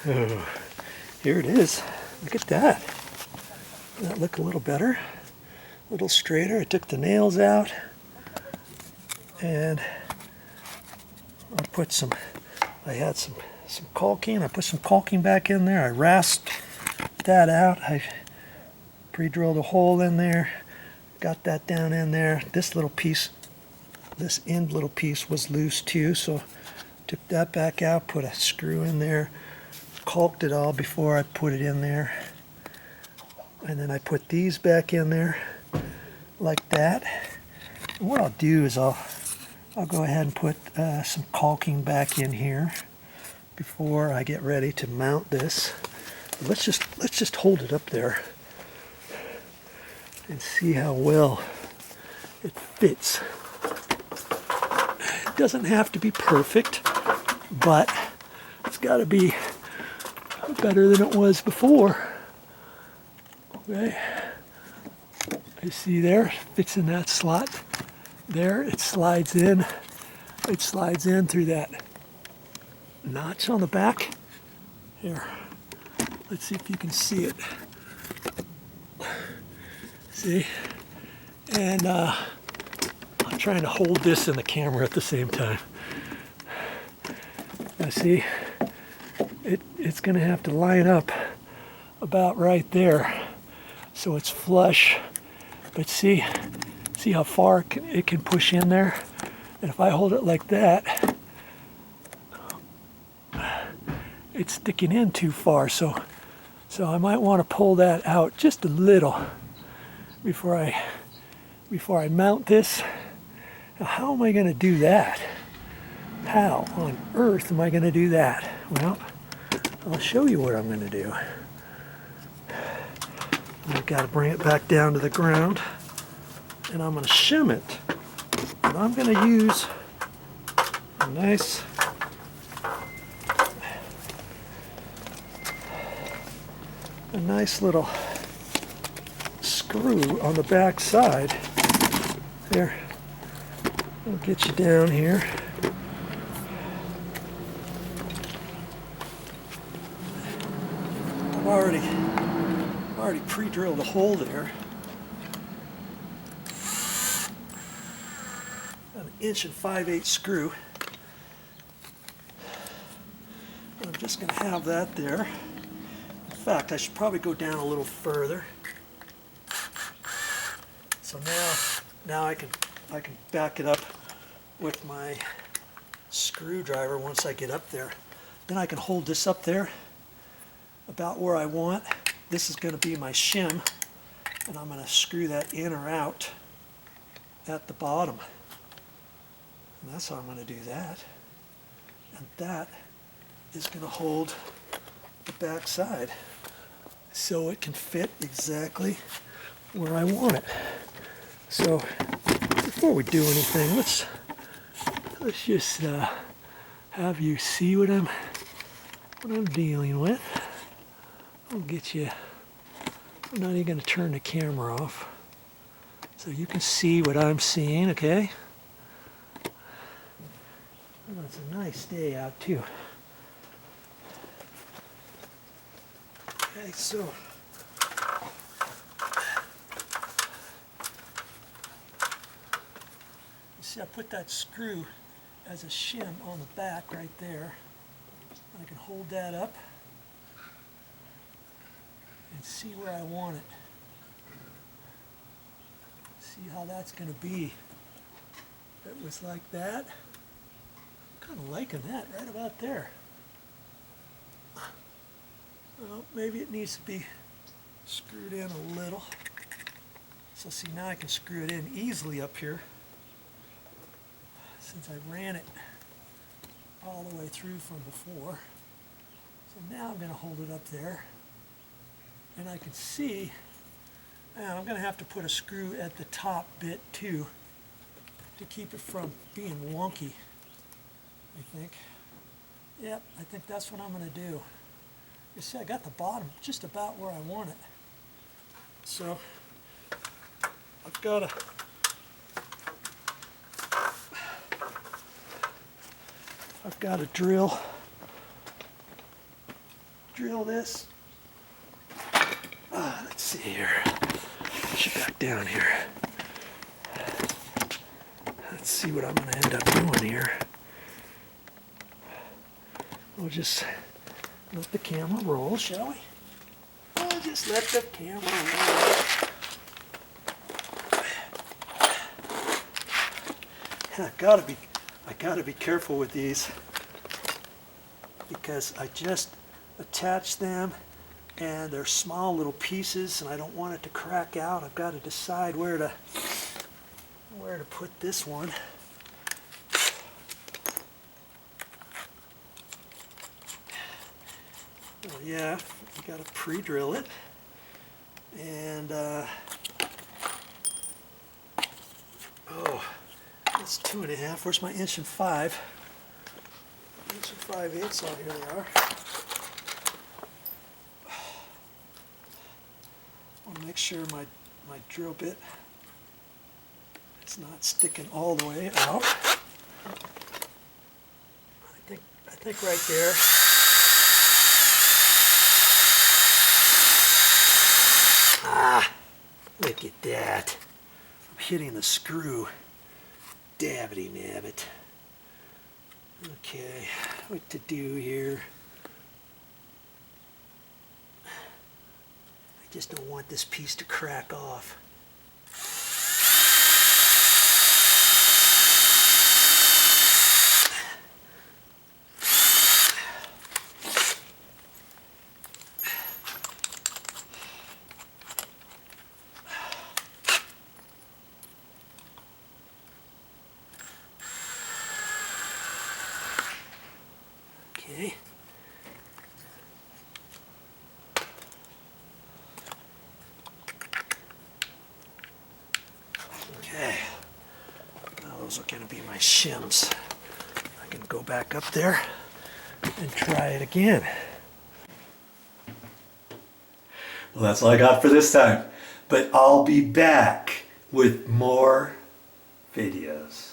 Oh, here it is. Look at that. Does that look a little better? A little straighter. I took the nails out and I had some caulking. I put some caulking back in there. I rasped that out. I pre-drilled a hole in there. Got that down in there. This little piece, this end little piece was loose too, so took that back out, put a screw in there, caulked it all before I put it in there. And then I put these back in there like that. And what I'll do is I'll go ahead and put some caulking back in here before I get ready to mount this. But let's just hold it up there and see how well it fits. It doesn't have to be perfect, but it's got to be better than it was before. Okay, you see there, fits in that slot there. It slides in through that notch on the back. Here, let's see if you can see it. See? And I'm trying to hold this in the camera at the same time. Now see, it's going to have to line up about right there so it's flush. But see how far it can push in there? And if I hold it like that, it's sticking in too far. So I might want to pull that out just a little before I mount this. Now, how am I going to do that? How on earth am I going to do that? Well, I'll show you what I'm going to do. I've got to bring it back down to the ground, and I'm going to shim it. And I'm going to use a nice little screw on the back side. There, I'll get you down here. I've already pre-drilled a hole there. An 1 5/8" screw. I'm just going to have that there. In fact, I should probably go down a little further. So now I can back it up with my screwdriver once I get up there. Then I can hold this up there about where I want. This is going to be my shim, and I'm going to screw that in or out at the bottom. And that's how I'm going to do that. And that is going to hold the back side so it can fit exactly where I want it. So before we do anything, let's just have you see what I'm dealing with. I'll get you. I'm not even going to turn the camera off so you can see what I'm seeing, okay? Oh, it's a nice day out too. Okay, so you see I put that screw as a shim on the back right there. I can hold that up and see where I want it. See how that's going to be. If it was like that, I'm kind of liking that right about there. Well, maybe it needs to be screwed in a little. So see, now I can screw it in easily up here since I ran it all the way through from before. So now I'm going to hold it up there, and I can see, and I'm going to have to put a screw at the top bit too to keep it from being wonky, I think. Yep, I think that's what I'm going to do. You see, I got the bottom just about where I want it. So I've got to drill drill this. Let's see here. Push it back down here. Let's see what I'm going to end up doing here. We'll just let the camera roll, shall we? We'll just let the camera roll. And I gotta be careful with these because I just attach them and they're small little pieces and I don't want it to crack out. I've got to decide where to put this one. Well, yeah, you got to pre-drill it, and oh, that's 2.5. Where's my 1.5 inch? 1 5/8. Oh, here they are. I want to make sure my drill bit is not sticking all the way out. I think right there. Ah, look at that. I'm hitting the screw. Dabbity nabbit. Okay, what to do here? I just don't want this piece to crack off. Okay. Okay. Now those are going to be my shims. I can go back up there and try it again. Well, that's all I got for this time. But I'll be back with more videos.